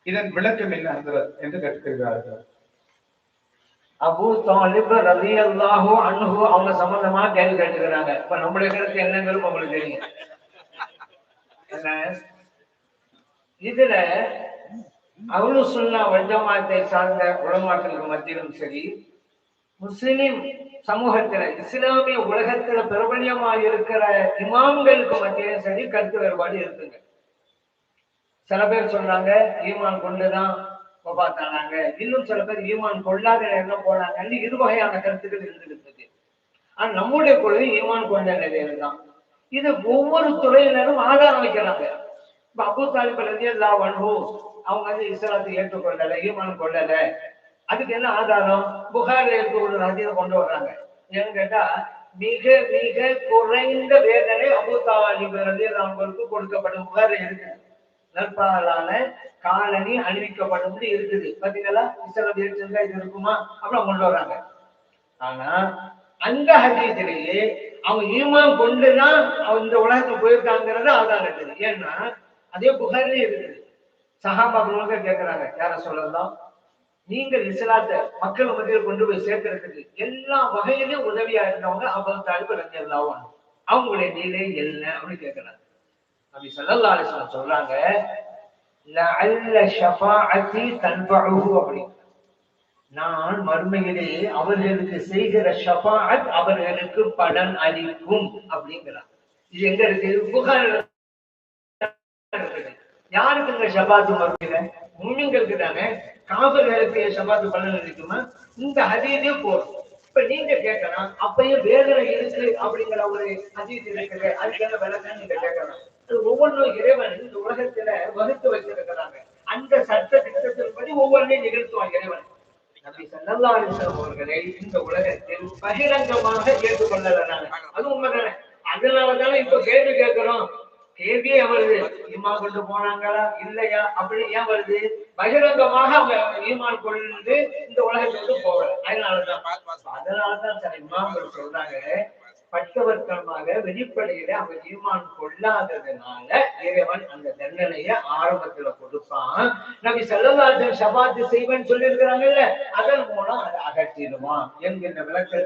இதன் விளக்கம் என்ன என்று கற்றுக்கிறார்கள். அபூ தாலிப் ரலியல்லாஹு அன்ஹு அவங்க சம்பந்தமா கேள்வி கேட்டுக்கிறாங்க. இப்ப நம்முடைய கருத்து என்னங்கிறது உங்களுக்கு தெரியும். இதுல அஹ்லு சுன்னா வல் ஜமாஅத்தை சார்ந்த உலமாக்களுக்கு மத்தியிலும் சரி, முஸ்லிம் சமூகத்துல இஸ்லாமிய உலகத்துல பிரபலியமா இருக்கிற இமாம்களுக்கு மத்தியிலும் சரி கருத்து வேறுபாடு இருக்குங்க. சில பேர் சொல்றாங்க ஈமான் கொண்டுதான் பார்த்தாங்க, இன்னும் சில பேர் ஈமான் கொள்ளாத நேரம் போனாங்க. இரு வகையான கருத்துக்கள் இருந்துகிட்டு. ஆனா நம்முடைய கொள்கை ஈமான் கொண்ட நிலையில தான். இது ஒவ்வொரு துறையினரும் ஆதாரம் வைக்கிறாங்க. இப்ப அபூ தாலிப் ரலியல்லாஹு அன்ஹு அவங்க இஸ்லாத்தை ஏற்றுக்கொள்ளல, ஈமான் கொள்ளல. அதுக்கு என்ன ஆதாரம்? புகாரில் இருக்கக்கூடிய ஹதீஸை கொண்டு வர்றாங்க. ஏன்னு கேட்டா, மிக மிக குறைந்த வேதனை அபூ தாலிப் ரலியல்லாஹு அன்ஹுக்கு கொடுக்கப்படும். புகாரில் இருக்கு, நற்பாலான காலனி அணிவிக்கப்படும் இருக்குது. பாத்தீங்களா, இஸ்லாம் ஏற்றிருந்தா இது இருக்குமா? அப்புறம் கொண்டு வர்றாங்க. ஆனா அந்த ஹதீஸிலேயே அவங்க ஈமான் கொண்டுதான் இந்த உலகத்துக்கு போயிருக்காங்கிறது ஆதாரம் இருக்குது. ஏன்னா அதே புகாரிலே இருக்குது. சஹாபாக்கள் கேட்கிறாங்க, யார சொல்லலாம், நீங்கள் இஸ்லாத்தை மக்கள் மத்தியில் கொண்டு போய் சேர்க்கிறதுக்கு எல்லா வகையிலும் உதவியா இருந்தவங்க அபூ தாலிப் ரலியல்லாஹு அன்ஹு, அவங்களுடைய நிலை என்ன அப்படின்னு கேட்கிறாங்க. நபி ஸல்லல்லாஹு அலைஹி வஸல்லம் சொல்றாங்க, லஅல்ல ஷஃபாஅத்தி தன்ஃபஉஹு அப்படி, நான் மறுமையிலே அவர்களுக்கு செய்கிற ஷஃபாஅத் அவர்களுக்கு பலன் அளிக்கும் அப்படிங்கிறார். இது எங்க இருக்கு? புகாரில் இருக்குது. யாருக்கு இந்த ஷஃபாஅத் மறுமையில? முஃமின்களுக்கு தானே. காஃபிர்களுக்கு ஷஃபாஅத் பலன் அளிக்குமா? இந்த ஹதீஸே போதும். இப்ப நீங்க கேட்கலாம், அப்பயும் வேதனை இருக்கு அப்படிங்கிற ஒரு ஹதீஸ் இருக்குது, அதுக்கு என்ன விளக்கம் நீங்க கேட்கலாம். ஒவ்வொன்றும் இறைவன் இந்த உலகத்துல வகுத்து வச்சிருக்கிறாங்க. அந்த சட்ட திட்டத்தின்படி ஒவ்வொன்றையும் நிகழ்த்துவான் இறைவன். நபி ஸல்லல்லாஹு அலைஹி வஸல்லம் அவர்களை இந்த உலகத்தில் பகிரங்கமாக ஏற்றுக்கொள்ளலாங்க. அது உண்மைதானே. அதனாலதானே இப்ப கேள்வி கேட்கிறோம். கேள்வியே வருது, ஈமான் கொண்டு போனாங்களா இல்லையா அப்படி ஏன் வருது? பகிரங்கமாக அவங்க ஈமான் கொண்டு இந்த உலகத்திற்கு போகல. அதனாலதான் சில இமாம்கள் சொல்றாங்க, பட்டவர்த்தமாக வெளிப்படையில அவங்க ஈமான் கொள்ளாததுனால இறைவன் அந்த தண்டனையை ஆரம்பத்துல கொடுப்பான். நபி ஸல்லல்லாஹு அலைஹி வஸல்லம் ஷஃபாஅத் செய்வேன்னு சொல்லி இருக்கிறாங்கல்ல, அதன் மூலம் அதை அகற்றிடுவான் என்கின்ற விளக்க